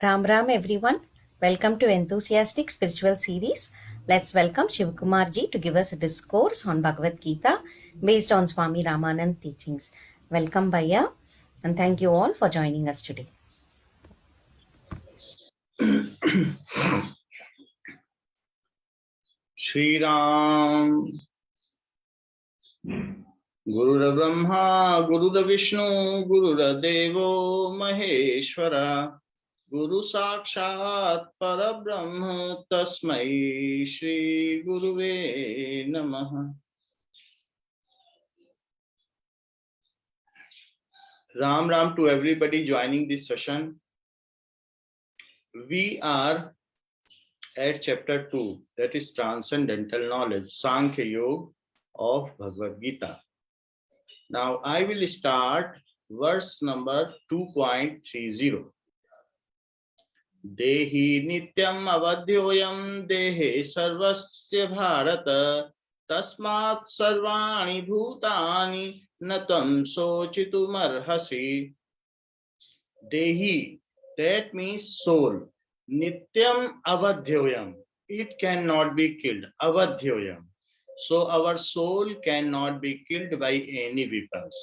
Ram Ram everyone. Welcome to Enthusiastic Spiritual Series. Let's welcome Shivakumar ji to give us a discourse on Bhagavad Geeta based on Swami Ramanand teachings. Welcome Bhaiya and thank you all for joining us today. Shri Ram Guru Brahma Guru Vishnu Guru Devo Maheshwara Guru Sakshat Parabrahma Tasmai Shri Guruve Namaha. Ram Ram to everybody joining this session. We are at chapter 2, that is transcendental knowledge, Sankhya Yoga of Bhagavad Gita. Now I will start verse number 2.30. Dehi nityam avadhyoyam dehe sarvasya bharata tasmat sarvani bhutani natam sochitumarhasi. Dehi, that means soul. Nityam avadhyoyam, it cannot be killed. Avadhyoyam. So our soul cannot be killed by any weapons.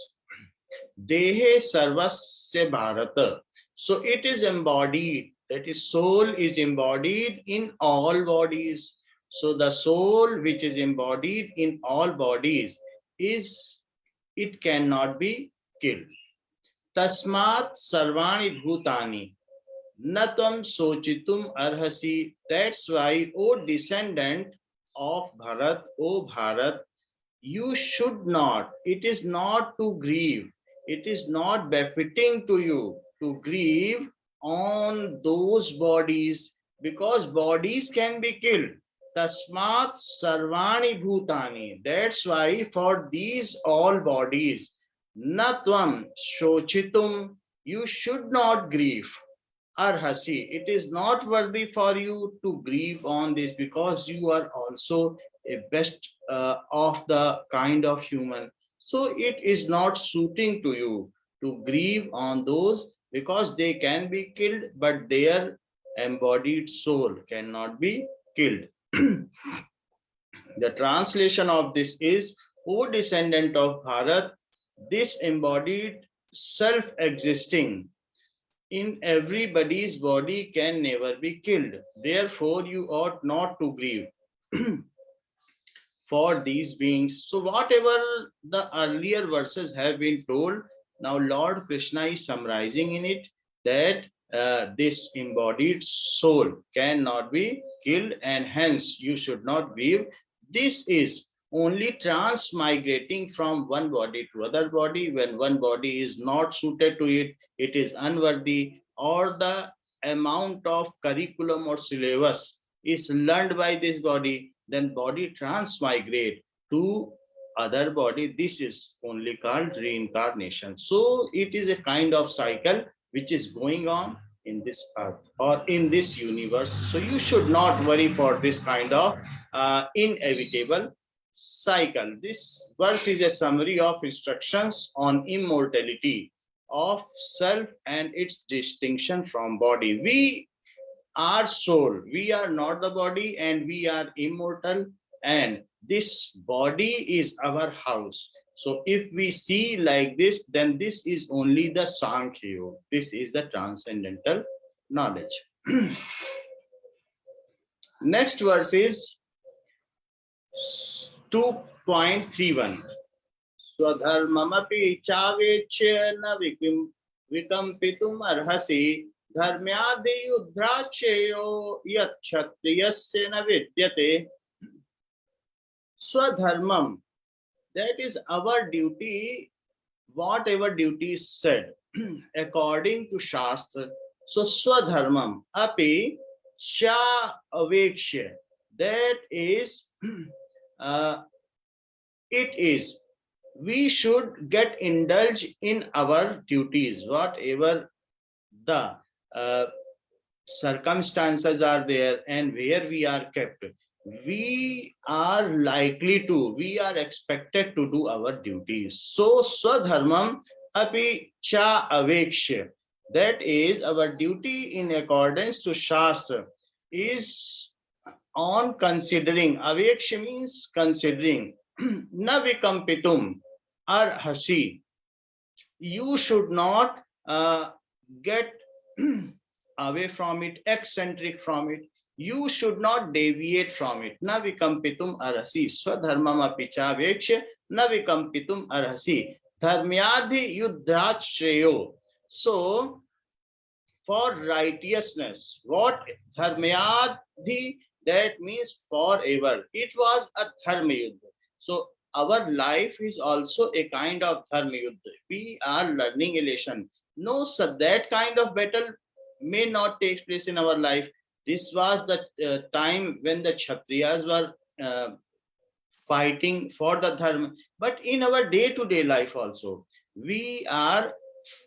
Dehe sarvasya bharata. So it is embodied, that is, soul is embodied in all bodies. So the soul which is embodied in all bodies it cannot be killed. Tasmat sarvani bhutani natam sochitum arhasi. That's why, O descendant of Bharat, O Bharat, you should not, it is not to grieve, it is not befitting to you to grieve on those bodies, because bodies can be killed. Tasmat sarvani bhutani. That's why for these all bodies, natvam shochitum, you should not grieve. Arhasi, it is not worthy for you to grieve on this, because you are also a best of the kind of human. So it is not suiting to you to grieve on those, because they can be killed, but their embodied soul cannot be killed. The translation of this is, O descendant of Bharat, this embodied self-existing in everybody's body can never be killed. Therefore, you ought not to grieve for these beings. So whatever the earlier verses have been told, now Lord Krishna is summarizing in it that this embodied soul cannot be killed, and hence you should not grieve. This is only transmigrating from one body to other body. When one body is not suited to it, it is unworthy, or the amount of curriculum or syllabus is learned by this body, then body transmigrate to other body. This is only called reincarnation. So it is a kind of cycle which is going on in this earth or in this universe. So you should not worry for this kind of inevitable cycle. This verse is a summary of instructions on immortality of self and its distinction from body. We are soul, we are not the body, and we are immortal, and this body is our house. So if we see like this, then this is only the Sankhya Yoga. This is the transcendental knowledge. Next verse is 2.31. Swadharmamapi chavechya na vikampitum arhasi dharmyadi yudracheyo yat kshatriyasya na vidyate. Swadharmam, that is our duty, whatever duty is said according to Shastra. So Swadharmam api sha avekshya, that is it is, we should get indulged in our duties, whatever the circumstances are there and where we are kept. We are likely to, we are expected to do our duties. So Swadharmam api cha avekshya, That is our duty in accordance to Shastra is on considering. Aveksha means considering. Na vikampitum arhasi. You should not get away from it, eccentric from it. You should not deviate from it. Na vikampitum arhasi. Swadharmam apicha veksha na vikampitum arhasi. Dharmyadhi yuddhat shreyo. So, for righteousness, what dharmayadhi, that means forever. It was a dharma yuddha. So our life is also a kind of dharma yuddha. We are learning a lesson. No, so that kind of battle may not take place in our life. This was the time when the Kshatriyas were fighting for the dharma. But in our day-to-day life also, we are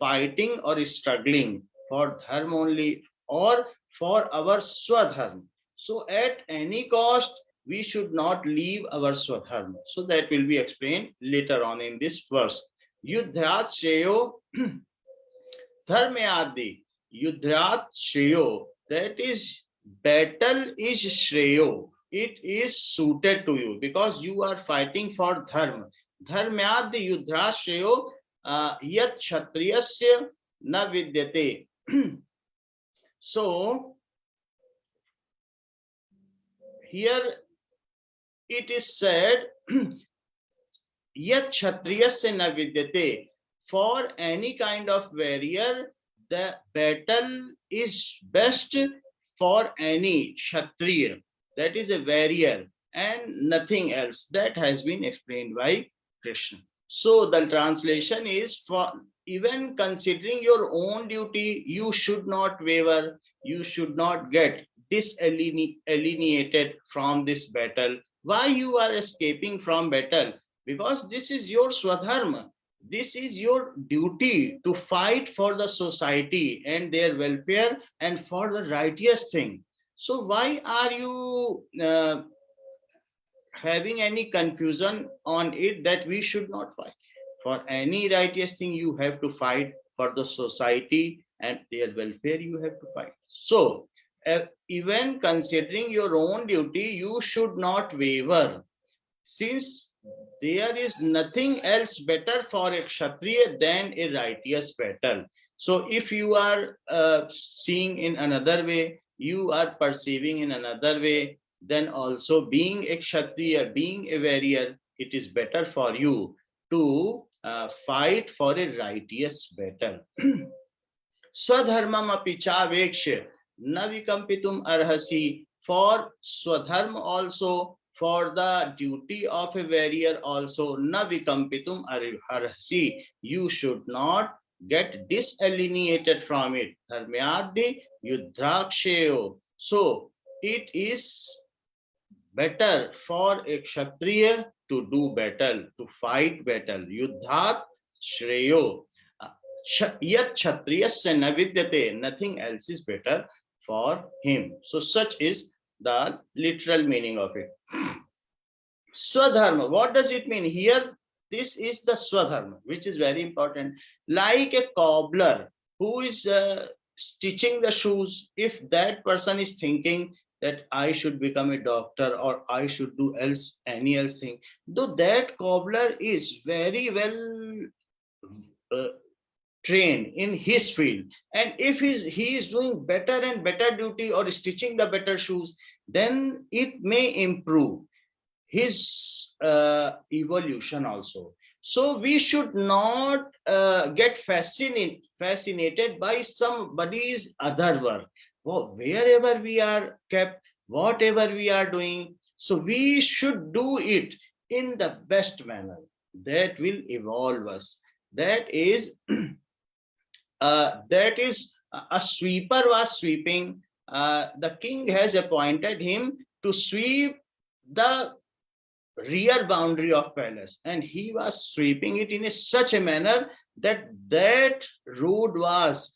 fighting or struggling for dharma only, or for our swadharma. So at any cost, we should not leave our swadharma. So that will be explained later on in this verse. Yuddhyat shreyo dharmayadi. Yuddhyat shreyo. That is, battle is shreyo. It is suited to you because you are fighting for dharma. Dharmayadi yuddha shreyo yat kshatriyasya na vidyate. So here it is said yat kshatriyasya na vidyate. For any kind of warrior, the battle is best for any kshatriya. That is a warrior and nothing else. That has been explained by Krishna. So the translation is, for even considering your own duty, you should not waver, you should not get disalienated from this battle. Why you are escaping from battle? Because this is your swadharma. This is your duty to fight for the society and their welfare and for the righteous thing. So why are you having any confusion on it that we should not fight? For any righteous thing, you have to fight. For the society and their welfare, you have to fight. So even considering your own duty, you should not waver, since there is nothing else better for a kshatriya than a righteous battle. So if you are seeing in another way, you are perceiving in another way, then also being a kshatriya, being a warrior, it is better for you to fight for a righteous battle. Swadharmam api chaveksha na vikampitum arhasi. For swadharma also, for the duty of a warrior also, na vikampitum arhasi. You should not get disalienated from it. Dharmayadi yuddhaksheo. So it is better for a kshatriya to do battle, to fight battle. Yuddhat shreyo. Yat kshatriyasya na vidyate. Nothing else is better for him. So such is the literal meaning of it. Swadharma. What does it mean? Here, this is the swadharma, which is very important. Like a cobbler who is stitching the shoes, if that person is thinking that I should become a doctor or I should do any else thing, though that cobbler is very well trained in his field, and if he is doing better and better duty or stitching the better shoes, then it may improve his evolution also. So we should not get fascinated by somebody's other work. Well, wherever we are kept, whatever we are doing, so we should do it in the best manner that will evolve us. That is a sweeper was sweeping. The king has appointed him to sweep the rear boundary of palace, and he was sweeping it in such a manner that that road was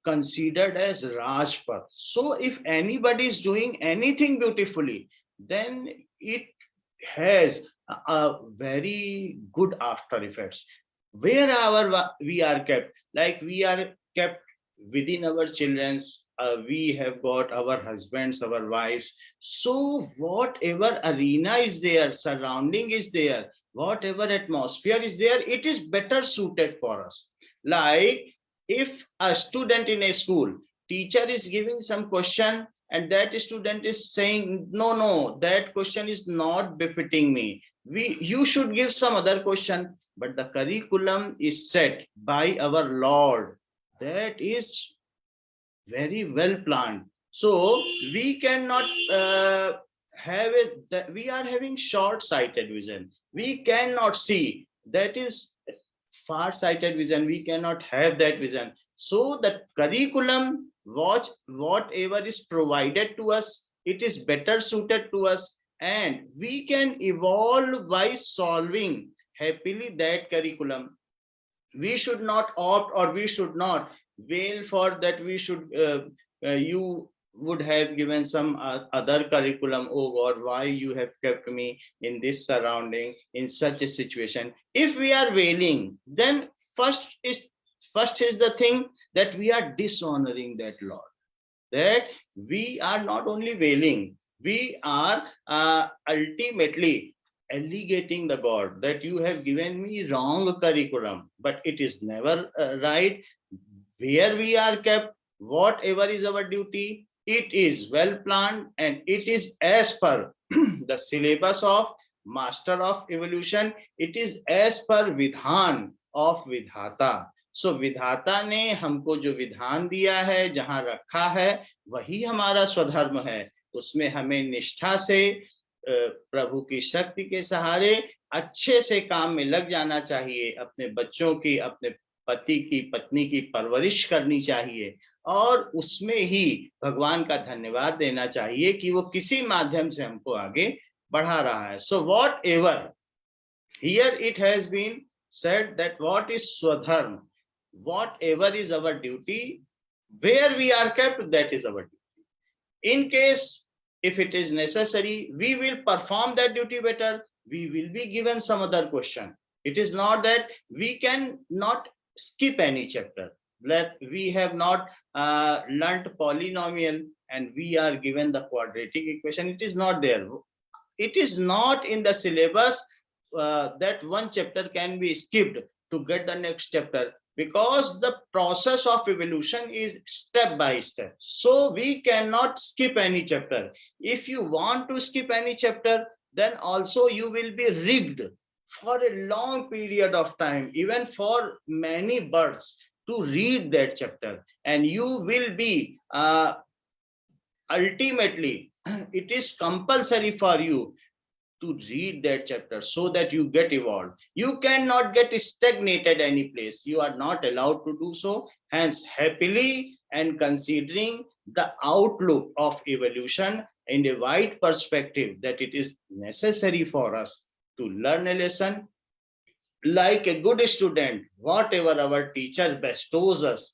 considered as Rajpath. So if anybody is doing anything beautifully, then it has a very good after effects. Wherever we are kept, like we are kept within our children's. We have got our husbands, our wives. So whatever arena is there, surrounding is there, whatever atmosphere is there, it is better suited for us. Like if a student in a school, teacher is giving some question and that student is saying, no, that question is not befitting me, you should give some other question. But the curriculum is set by our Lord, that is very well planned. So we cannot have it that we are having short sighted vision, we cannot see, that is far sighted vision, we cannot have that vision. So the curriculum, watch whatever is provided to us, it is better suited to us, and we can evolve by solving happily that curriculum. We should not opt, or we should not wail for that we should you would have given some other curriculum. Oh God, why you have kept me in this surrounding, in such a situation? If we are wailing, then first is the thing that we are dishonoring that Lord, that we are not only wailing, we are ultimately allegating the God that you have given me wrong curriculum. But it is never right. Where we are kept, whatever is our duty, it is well planned and it is as per the syllabus of Master of Evolution. It is as per Vidhan of Vidhata. सो विधाता ने हमको जो विधान दिया है, जहां रखा है, वही हमारा स्वधर्म है। उसमें हमें निष्ठा से प्रभु की शक्ति के सहारे अच्छे से काम में लग जाना चाहिए, अपने बच्चों की, अपने पति की, पत्नी की परवरिश करनी चाहिए, और उसमें ही भगवान का धन्यवाद देना चाहिए कि वो किसी माध्यम से हमको आगे बढ़ा रहा है। So whatever here it has been said that what is swadharma, whatever is our duty, where we are kept, that is our duty. In case if it is necessary, we will perform that duty better, we will be given some other question. It is not that we can not skip any chapter, that we have not learnt polynomial and we are given the quadratic equation. It is not there. It is not in the syllabus that one chapter can be skipped to get the next chapter, because the process of evolution is step by step. So we cannot skip any chapter. If you want to skip any chapter, then also you will be rigged for a long period of time, even for many births, to read that chapter, and you will be ultimately it is compulsory for you to read that chapter so that you get evolved. You cannot get stagnated any place. You are not allowed to do so. Hence, happily and considering the outlook of evolution in a wide perspective, that it is necessary for us to learn a lesson. Like a good student, whatever our teacher bestows us,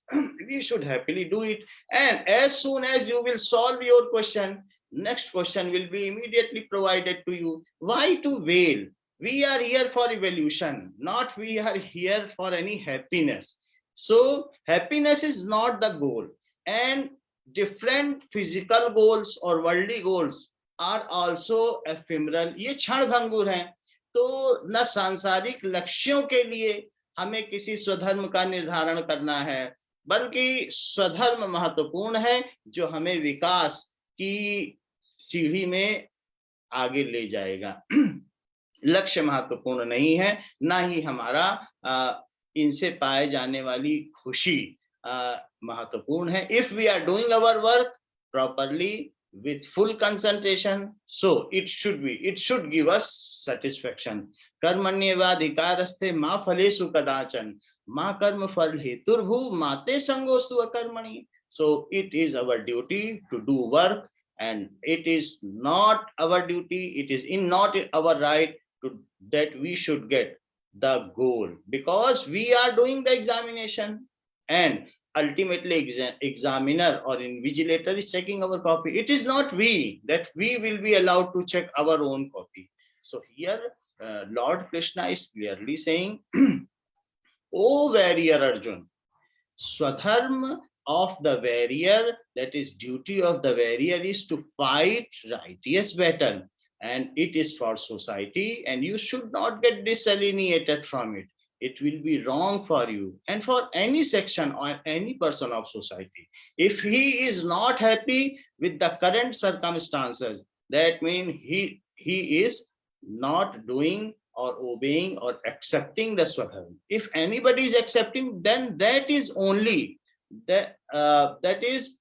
we should happily do it. And as soon as you will solve your question, next question will be immediately provided to you. Why to wail? We are here for evolution, not we are here for any happiness. So happiness is not the goal, and different physical goals or worldly goals are also ephemeral. ये क्षण भंगुर हैं। तो न सांसारिक लक्ष्यों के लिए हमें किसी स्वधर्म का निर्धारण करना है, बल्कि स्वधर्म महत्वपूर्ण है जो हमें विकास की सीढ़ी में आगे ले जाएगा। लक्ष्य महत्वपूर्ण नहीं है, ना ही हमारा इनसे पाए जाने वाली खुशी महत्वपूर्ण है। If we are doing our work properly with full concentration, so it should give us satisfaction. कर्मण्येवाधिकारस्ते मा फलेषु कदाचन मा कर्म फल हेतुर्भु माते संगोस्तु अकर्मणि. So it is our duty to do work, and it is not our duty, it is not our right to that we should get the goal, because we are doing the examination, and ultimately examiner or invigilator is checking our copy. It is not we that we will be allowed to check our own copy. So here Lord Krishna is clearly saying, O warrior Arjun, Swadharma of the warrior, that is duty of the warrior, is to fight righteous battle, and it is for society, and you should not get disalienated from it. It will be wrong for you and for any section or any person of society. If he is not happy with the current circumstances, that means he is not doing or obeying or accepting the Swadharma. If anybody is accepting, then that is only that is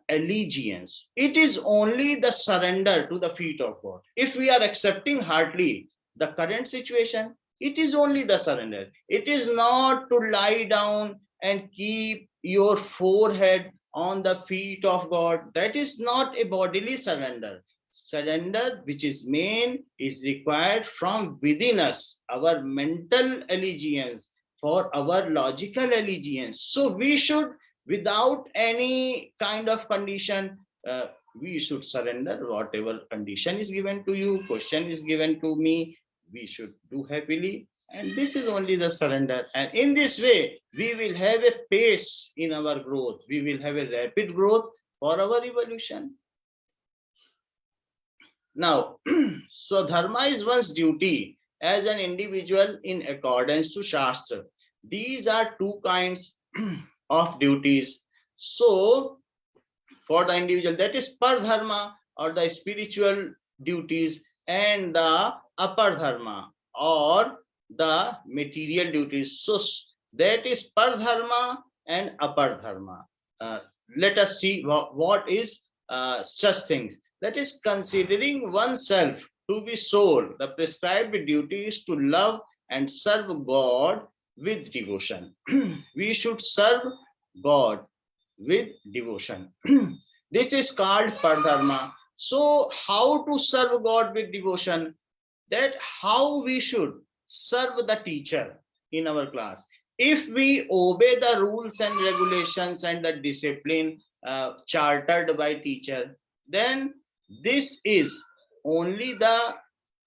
allegiance. It is only the surrender to the feet of God. If we are accepting heartily the current situation, it is only the surrender. It is not to lie down and keep your forehead on the feet of God. That is not a bodily surrender. Surrender, which is main, is required from within us, our mental allegiance, for our logical allegiance. So we should, without any kind of condition, we should surrender. Whatever condition is given to you, question is given to me, we should do happily. And this is only the surrender. And in this way, we will have a pace in our growth. We will have a rapid growth for our evolution. Now, so dharma is one's duty as an individual in accordance to Shastra. These are two kinds of duties. So, for the individual, that is pardharma, or the spiritual duties, and the apardharma, or the material duties. So, that is pardharma and apardharma. Let us see what is such things. That is considering oneself to be soul. The prescribed duty is to love and serve God with devotion. We should serve God with devotion. This is called pardharma. So how to serve God with devotion? That how we should serve the teacher in our class. If we obey the rules and regulations and the discipline chartered by teacher, then this is only the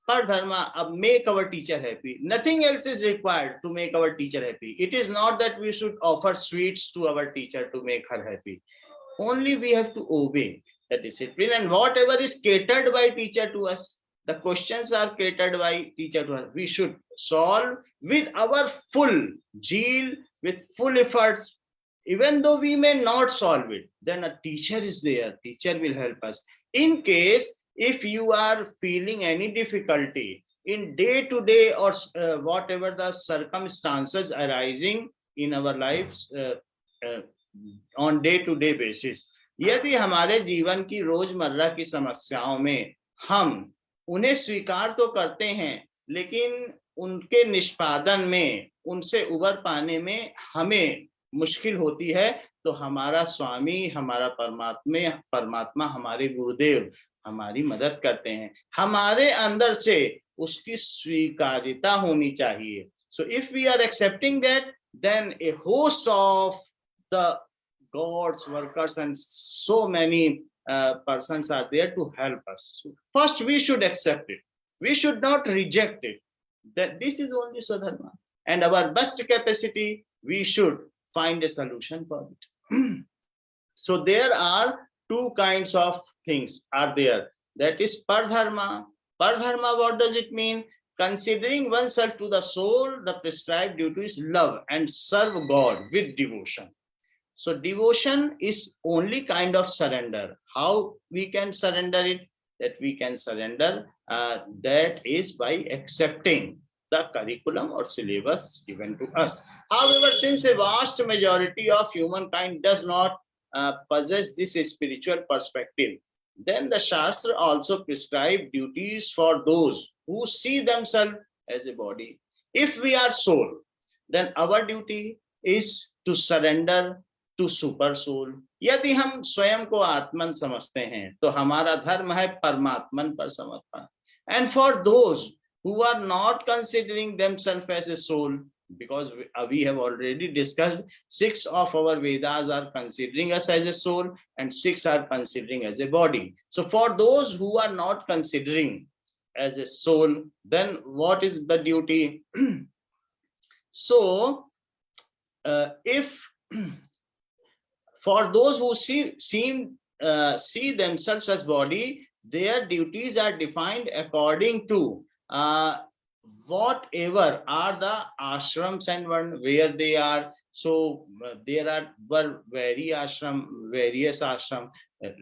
pardharma, make our teacher happy. Nothing else is required to make our teacher happy. It is not that we should offer sweets to our teacher to make her happy. Only we have to obey the discipline, and whatever is catered by teacher to us, the questions are catered by teacher to us, we should solve with our full zeal, with full efforts. Even though we may not solve it, then a teacher is there. Teacher will help us. In case if you are feeling any difficulty in day to day or whatever the circumstances arising in our lives on day to day basis, यदि हमारे जीवन की रोजमर्रा की समस्याओं में हम उन्हें स्वीकार तो करते हैं, लेकिन उनके निष्पादन में, उनसे उबर पाने में हमें मुश्किल होती है, तो हमारा स्वामी, हमारा परमात्मा, हमारे गुरुदेव हमारी मदद करते हैं. हमारे अंदर से उसकी स्वीकार्यता होनी चाहिए. So if we are accepting that, then a host of the God's workers and so many persons are there to help us. So first, we should accept it. We should not reject it. That this is only Swadharma. And our best capacity, we should find a solution for it. So there are two kinds of things are there. That is pardharma. Pardharma, what does it mean? Considering oneself to the soul, the prescribed duty is love and serve God with devotion. So devotion is only kind of surrender. How we can surrender it? That we can surrender, that is by accepting the curriculum or syllabus given to us. However, since a vast majority of humankind does not possess this spiritual perspective, then the Shastra also prescribe duties for those who see themselves as a body. If we are soul, then our duty is to surrender to super soul. यदि हम स्वयं को आत्मन समझते हैं, तो हमारा धर्म है परमात्मन पर समर्पण. And for those who are not considering themselves as a soul, because we have already discussed 6 of our Vedas are considering us as a soul and 6 are considering as a body. So for those who are not considering as a soul, then what is the duty? So if For those who see themselves as body, their duties are defined according to whatever are the ashrams and one where they are. So there were various ashram,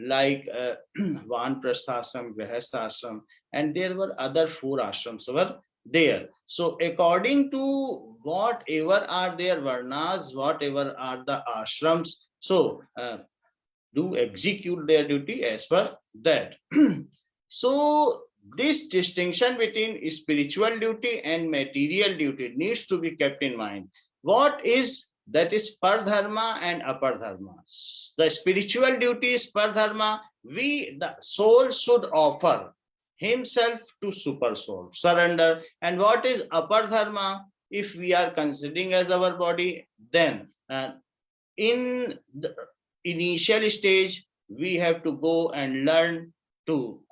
like Vanprasthashram, Grihasthashram, and there were other 4 ashrams were there. So according to whatever are their varnas, whatever are the ashrams, so do execute their duty as per that. So this distinction between spiritual duty and material duty needs to be kept in mind. What is that is pardharma and apardharma. The spiritual duty is pardharma. The soul should offer himself to super soul, surrender. And what is apardharma? If we are considering as our body, then in the initial stage we have to go and learn to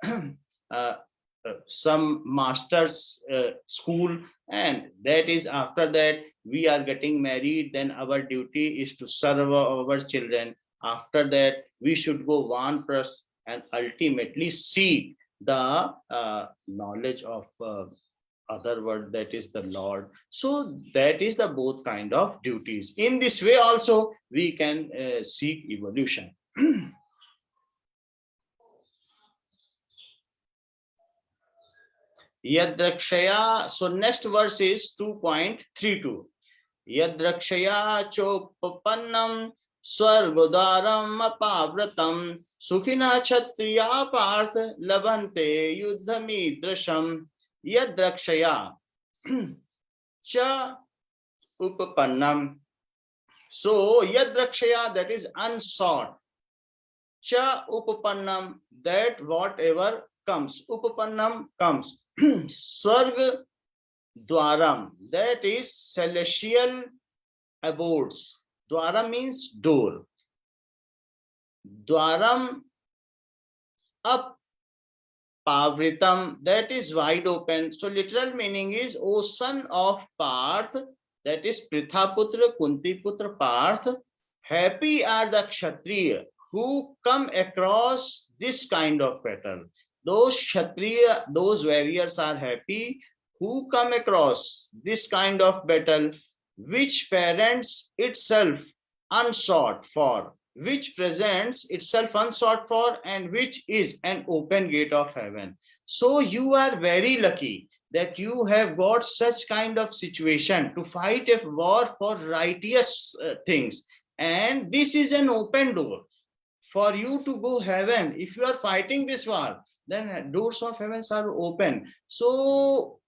uh, some master's school, and that is after that we are getting married, then our duty is to serve our children. After that we should go vanpras and ultimately seek the knowledge of other word, that is the Lord. So that is the both kind of duties. In this way also we can seek evolution. Yadrakshaya. So next verse is 2.32. Yadrakshaya chopapannam swargodaram apavratam sukhina kshatriya parth labante yuddhamidrasham. Yadrakshaya cha upapannam. So yadrakshaya, that is unsought. Cha upapannam, that whatever comes. Upapannam comes. Swarg dwaram, that is celestial abodes. Dwara means door. Dwaram up pavritam, that is wide open. So literal meaning is, O son of Parth, that is Prithaputra, Kuntiputra Parth, happy are the Kshatriya who come across this kind of battle. Those Kshatriya, those warriors are happy who come across this kind of battle, which parents itself unsought for, which presents itself unsought for, and which is an open gate of heaven. So you are very lucky that you have got such kind of situation to fight a war for righteous things, and this is an open door for you to go heaven. If you are fighting this war, then doors of heavens are open. So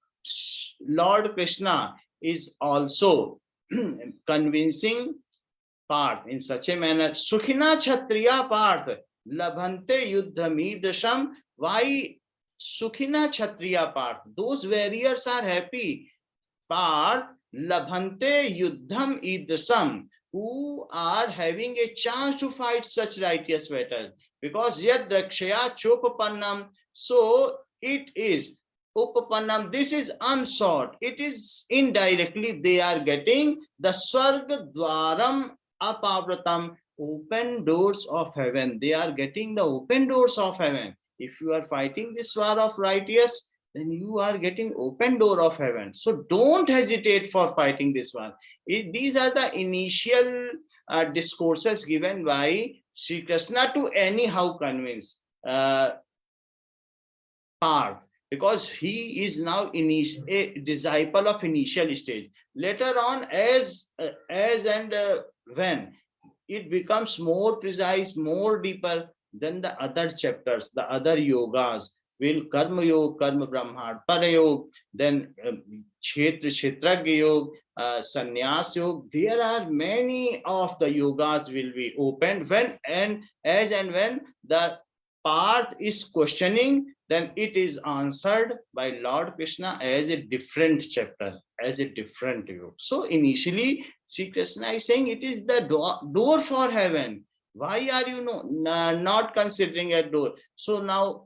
Lord Krishna is also convincing Parth in such a manner. Sukhina Kshatriya Parth labhante yuddhamidasham. Why Sukhina Kshatriya Parth? Those warriors are happy. Parth labhante yuddham idasam, who are having a chance to fight such righteous battle. Because yad drakshaya chopapannam, so it is upapannam, this is unsought. It is indirectly they are getting the swarga dwaram apavratam, open doors of heaven. They are getting the open doors of heaven. If you are fighting this war of righteous, then you are getting open door of heaven. So don't hesitate for fighting this war. These are the initial discourses given by Sri Krishna to anyhow convince Parth, because he is now a disciple of initial stage. Later on, as and when it becomes more precise, more deeper, then the other chapters, the other yogas will karma yoga, karma brahma para yoga, then kshetra kshetragya yoga, sannyas yoga. There are many of the yogas will be opened when and as and when the Parth is questioning, then it is answered by Lord Krishna as a different chapter, as a different yoga. So initially, Sri Krishna is saying it is the door for heaven. Why are you not considering a door? So now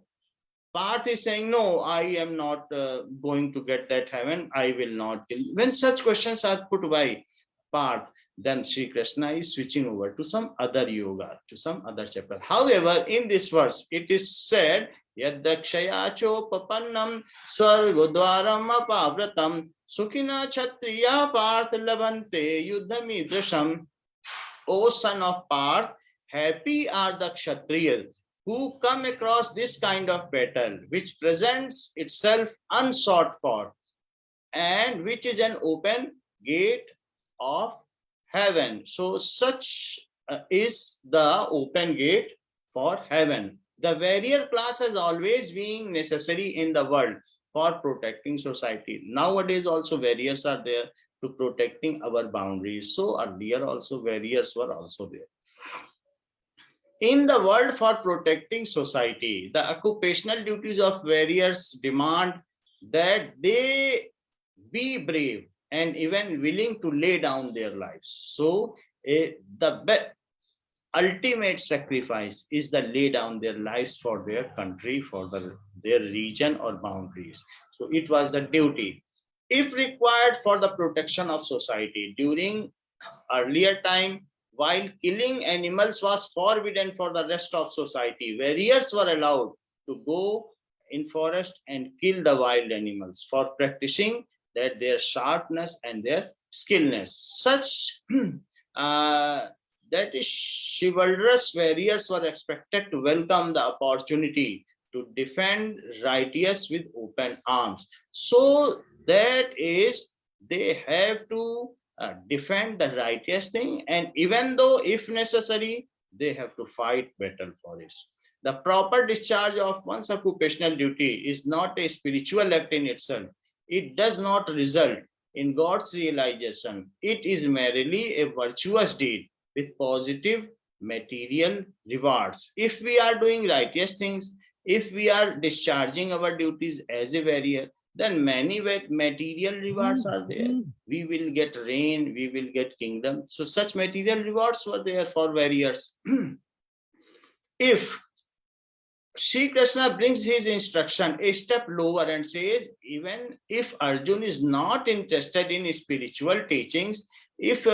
Parth is saying, no, I am not going to get that heaven. I will not kill. When such questions are put by Parth, Then Sri Krishna is switching over to some other yoga, to some other chapter. However, in this verse, it is said, Yadakshaya papannam swargodwaram apavratam sukhina kshatriya parth labante yuddhamidrisham. O son of Parth, happy are the Kshatriyas who come across this kind of battle, which presents itself unsought for, and which is an open gate of heaven. So such is the open gate for heaven. The warrior class has always been necessary in the world for protecting society. Nowadays also warriors are there to protecting our boundaries. So earlier also warriors were also there. In the world for protecting society, the occupational duties of warriors demand that they be brave and even willing to lay down their lives. So the ultimate sacrifice is the lay down their lives for their country, for their region or boundaries. So it was the duty, if required, for the protection of society. During earlier time, while killing animals was forbidden for the rest of society, warriors were allowed to go in forest and kill the wild animals for practicing that their sharpness and their skillness. Such that is chivalrous warriors were expected to welcome the opportunity to defend righteous with open arms. So that is, they have to defend the righteous thing, and even though if necessary, they have to fight battle for it. The proper discharge of one's occupational duty is not a spiritual act in itself. It does not result in God's realization. It is merely a virtuous deed with positive material rewards. If we are doing righteous things, if we are discharging our duties as a warrior, then many material rewards are there. We will get rain, we will get kingdom. So such material rewards were there for warriors. If Sri Krishna brings his instruction a step lower and says, even if Arjun is not interested in spiritual teachings, if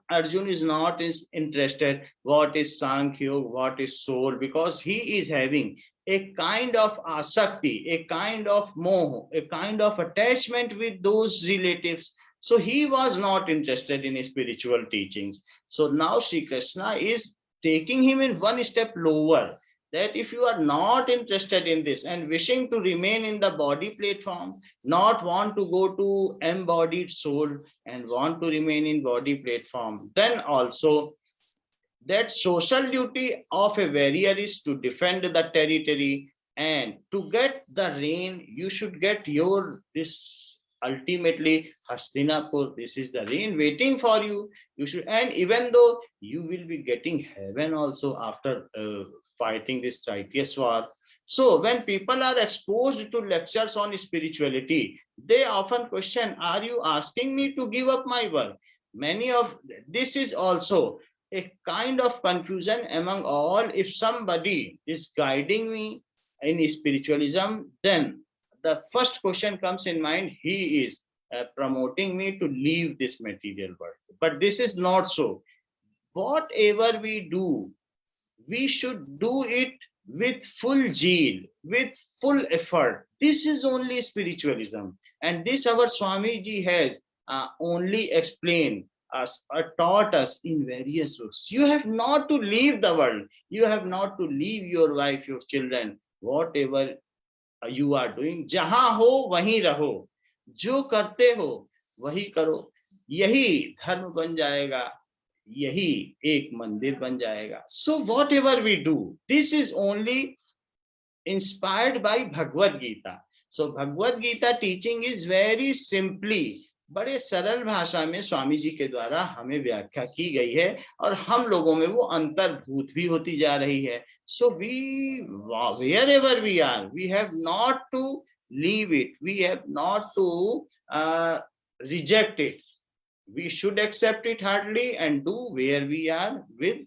Arjun is not interested what is Sankhya, what is soul, because he is having a kind of asakti, a kind of moh, a kind of attachment with those relatives. So he was not interested in spiritual teachings. So now Sri Krishna is taking him in one step lower, that if you are not interested in this and wishing to remain in the body platform, not want to go to embodied soul and want to remain in body platform, then also that social duty of a warrior is to defend the territory, and to get the rain, you should get your this ultimately Hastinapur. This is the rain waiting for you. You should, and even though you will be getting heaven also after fighting this righteous war. So when people are exposed to lectures on spirituality, they often question, are you asking me to give up my work? Many of this is also a kind of confusion among all. If somebody is guiding me in spiritualism, then the first question comes in mind, he is promoting me to leave this material world. But this is not so. Whatever we do, we should do it with full zeal, with full effort. This is only spiritualism. And this our Swamiji has only explained us or taught us in various books. You have not to leave the world. You have not to leave your wife, your children, whatever you are doing. जहां हो वहीं रहो, जो करते हो वही करो, यही धर्म बन जाएगा, यही एक मंदिर बन जाएगा. So whatever we do, this is only inspired by Bhagwat Geeta. So Bhagwat Geeta teaching is very simply, बड़े सरल भाषा में स्वामी जी के द्वारा हमें व्याख्या की गई है, और हम लोगों में वो अंतर्भूत भी होती जा रही है. So we, wherever we are, we have not to leave it, we have not to reject it. We should accept it heartily and do where we are with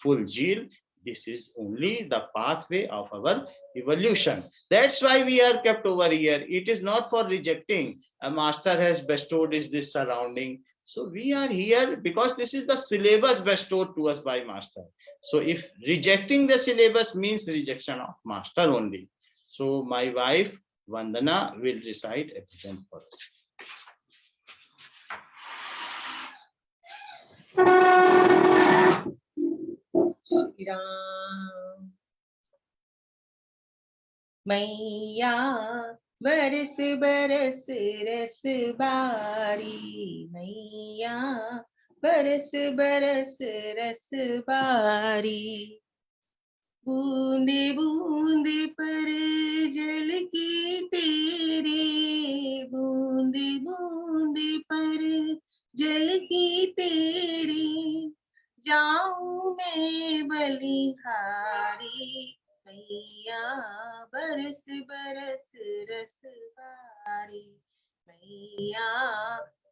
full zeal. This is only the pathway of our evolution. That's why we are kept over here. It is not for rejecting. A master has bestowed is this surrounding, So we are here because this is the syllabus bestowed to us by master. So if rejecting the syllabus means rejection of master only. So my wife Vandana will recite a bhajan for us. Shri Ram. मैया बरस बरस रस बारी, मैया बरस बरस रस बारी, बूंदे बूंदे पर जल की तेरे, बूंदे बूंदे पर जल की तेरी, जाऊं मैं बलिहारी, मैया बरस बरस रस बारी, मैया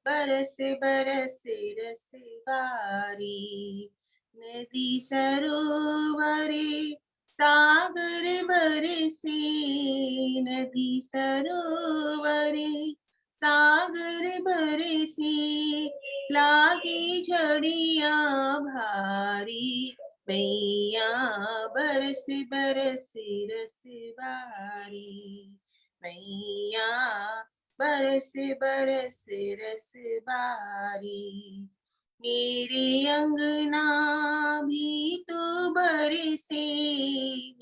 बरस बरस रस बारी, नदी सरोवरे सागर बरसे, नदी सरोवरे सागर बरसे, लागी झड़िया भारी, मैया बरस बरस रस बारी, मैया बरस बरस रस बारी, मेरे अंगना भी तो बरसे,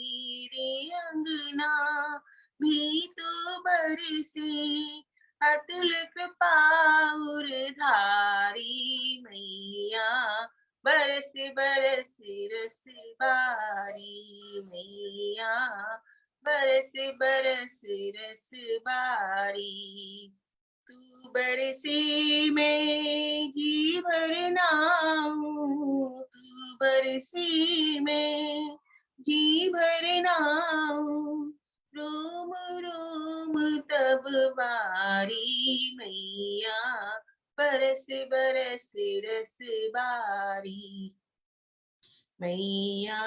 मेरे अंगना भी तो बरसे, अतुल कृपा धारी, मैया बरस बरस रस बारी, मैया बरस बरस रस बारी, तू बरसी में जी भरना, तू बरसी में जी भरना, रोम रोम तब बारी, मैया बरस बरस रस बारी, मैया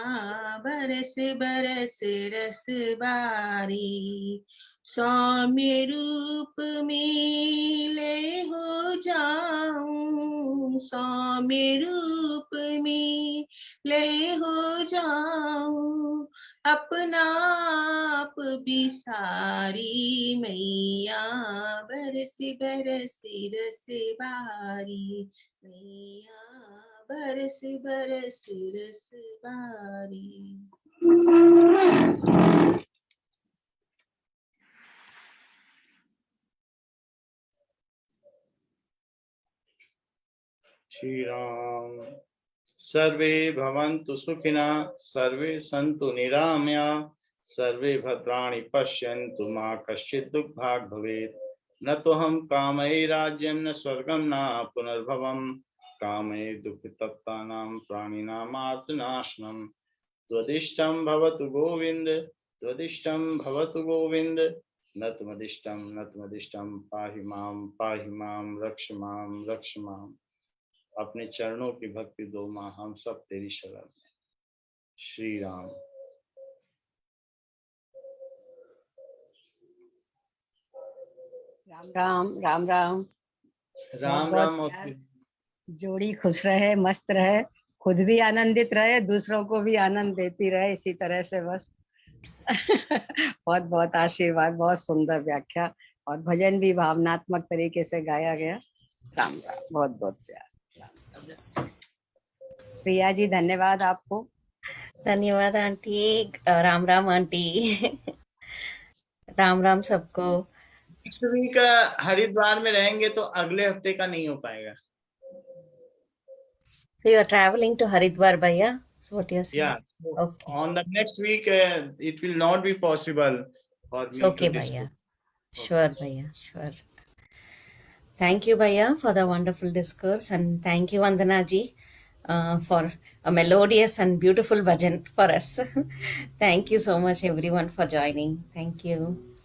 बरस बरस रस बारी, सौम्य रूप में ले हो जाऊं, सौम्य रूप में ले हो जाऊं, अपना आप बिसारी, मैया बरस बरस रस बारी, मैया बरस बरस रस बारी। Shri Ram. सर्वे भवन्तु सुखिनः, सर्वे सन्तु निरामया, सर्वे भद्राणि पश्यन्तु मा कश्चित् दुःखभाग् भवेत्। न तोऽहं कामये राज्यं न स्वर्गं न पुनर्भवं, कामये दुःखतप्तानां प्राणिनामार्तनाशनं। त्वदिष्टं भवतु गोविन्द, त्वदिष्टं भवतु गोविन्द, न त्वदिष्टं पाहि मां रक्ष मां। अपने चरणों की भक्ति दो माँ, हम सब तेरी शरण में। श्री राम। राम राम राम राम। राम बहुत राम प्यार। जोड़ी खुश रहे, मस्त रहे, खुद भी आनंदित रहे, दूसरों को भी आनंद देती रहे, इसी तरह से बस। बहुत बहुत आशीर्वाद, बहुत सुंदर व्याख्या और भजन भी भावनात्मक तरीके से गाया गया। राम राम, बहुत बहुत प्यार। प्रिया जी, धन्यवाद आपको। धन्यवाद आंटी। राम राम आंटी। राम राम सबको। नेक्स्ट वीक हरिद्वार में रहेंगे तो अगले हफ्ते का नहीं हो पाएगा। So you are traveling to Haridwar, Bhaiya? So what you are saying? Yeah. So Okay. on the next week, it will not be possible for It's me okay, to Bhaiya. discuss. Sure, Bhaiya. Sure. Thank you, Bhaiya, for the wonderful discourse, and thank you, Vandana ji, for a melodious and beautiful bhajan for us. Thank you so much, everyone, for joining. Thank you.